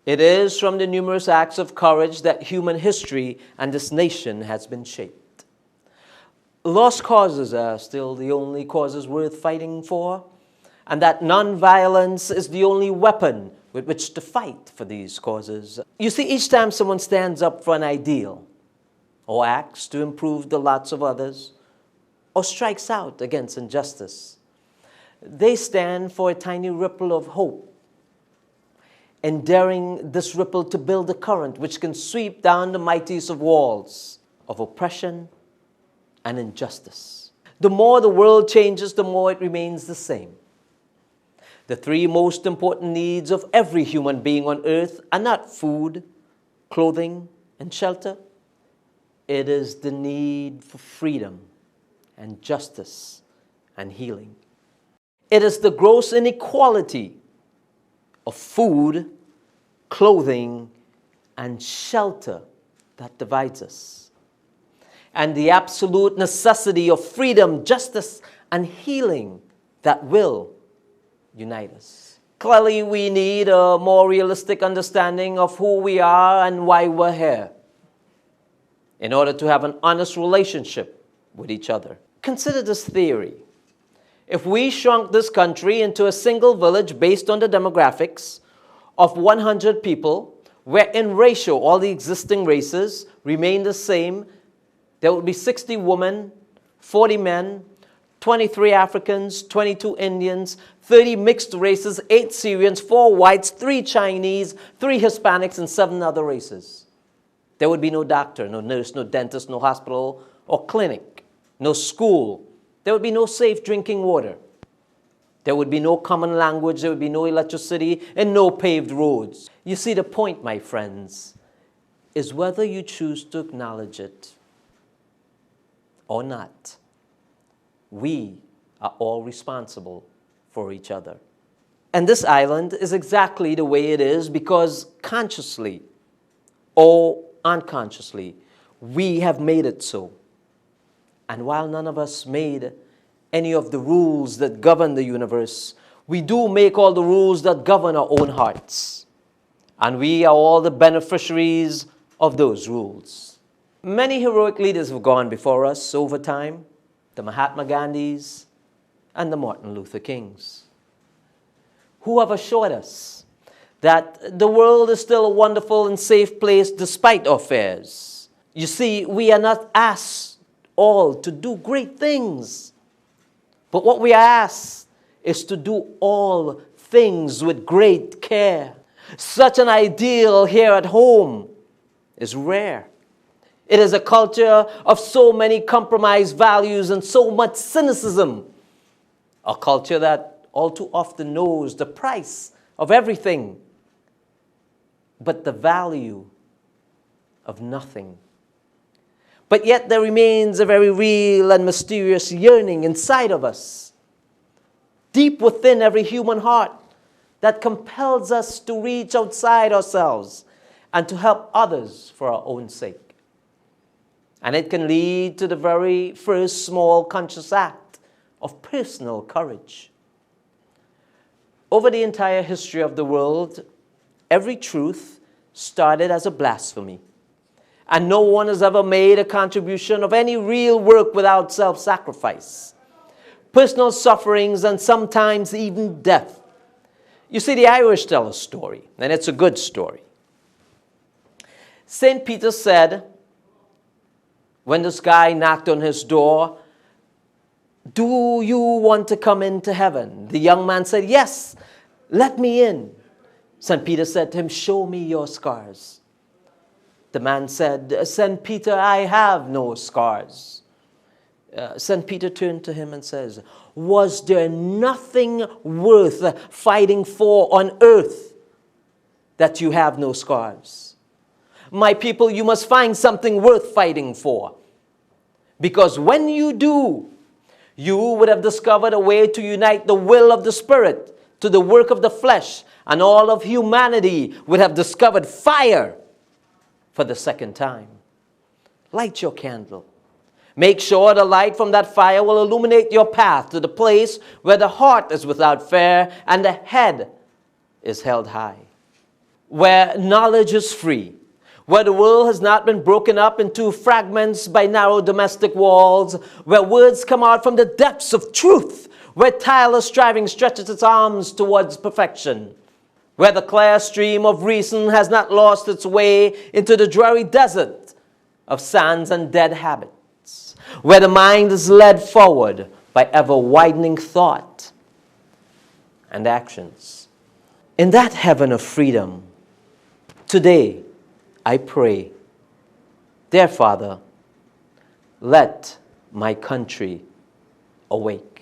It is from the numerous acts of courage that human history and this nation has been shaped. Lost causes are still the only causes worth fighting for, and that nonviolence is the only weapon with which to fight for these causes. You see, each time someone stands up for an ideal, or acts to improve the lots of others, or strikes out against injustice, they stand for a tiny ripple of hope, and daring this ripple to build a current which can sweep down the mightiest of walls of oppression and injustice. The more the world changes, the more it remains the same. The three most important needs of every human being on earth are not food, clothing, and shelter. It is the need for freedom and justice and healing. It is the gross inequality of food, clothing, and shelter that divides us, and the absolute necessity of freedom, justice, and healing that will unite us. Clearly, we need a more realistic understanding of who we are and why we're here in order to have an honest relationship with each other. Consider this theory. If we shrunk this country into a single village based on the demographics of 100 people, where in ratio all the existing races remain the same, there would be 60 women, 40 men, 23 Africans, 22 Indians, 30 mixed races, 8 Syrians, 4 whites, 3 Chinese, 3 Hispanics, and 7 other races. There would be no doctor, no nurse, no dentist, no hospital or clinic, no school. There would be no safe drinking water. There would be no common language, there would be no electricity, and no paved roads. You see, the point, my friends, is whether you choose to acknowledge it or not. We are all responsible for each other. And this island is exactly the way it is because consciously or unconsciously, we have made it so. And while none of us made any of the rules that govern the universe, we do make all the rules that govern our own hearts. And we are all the beneficiaries of those rules. Many heroic leaders have gone before us over time, the Mahatma Gandhis and the Martin Luther Kings, who have assured us that the world is still a wonderful and safe place despite our fears. You see, we are not asked all to do great things, but what we are asked is to do all things with great care. Such an ideal here at home is rare. It is a culture of so many compromised values and so much cynicism. A culture that all too often knows the price of everything, but the value of nothing. But yet there remains a very real and mysterious yearning inside of us, deep within every human heart, that compels us to reach outside ourselves and to help others for our own sake. And it can lead to the very first small conscious act of personal courage. Over the entire history of the world, every truth started as a blasphemy. And no one has ever made a contribution of any real work without self-sacrifice, personal sufferings, and sometimes even death. You see, the Irish tell a story, and it's a good story. St. Peter said, when this guy knocked on his door, "Do you want to come into heaven?" The young man said, "Yes, let me in." St. Peter said to him, "Show me your scars." The man said, "St. Peter, I have no scars." St. Peter turned to him and says, "Was there nothing worth fighting for on earth that you have no scars? My people, you must find something worth fighting for. Because when you do, you would have discovered a way to unite the will of the Spirit to the work of the flesh, and all of humanity would have discovered fire for the second time. Light your candle. Make sure the light from that fire will illuminate your path to the place where the heart is without fear and the head is held high." where knowledge is free, where the world has not been broken up into fragments by narrow domestic walls, where words come out from the depths of truth, where tireless striving stretches its arms towards perfection, where the clear stream of reason has not lost its way into the dreary desert of sands and dead habits, where the mind is led forward by ever-widening thought and actions. In that heaven of freedom, today I pray, dear Father, let my country awake.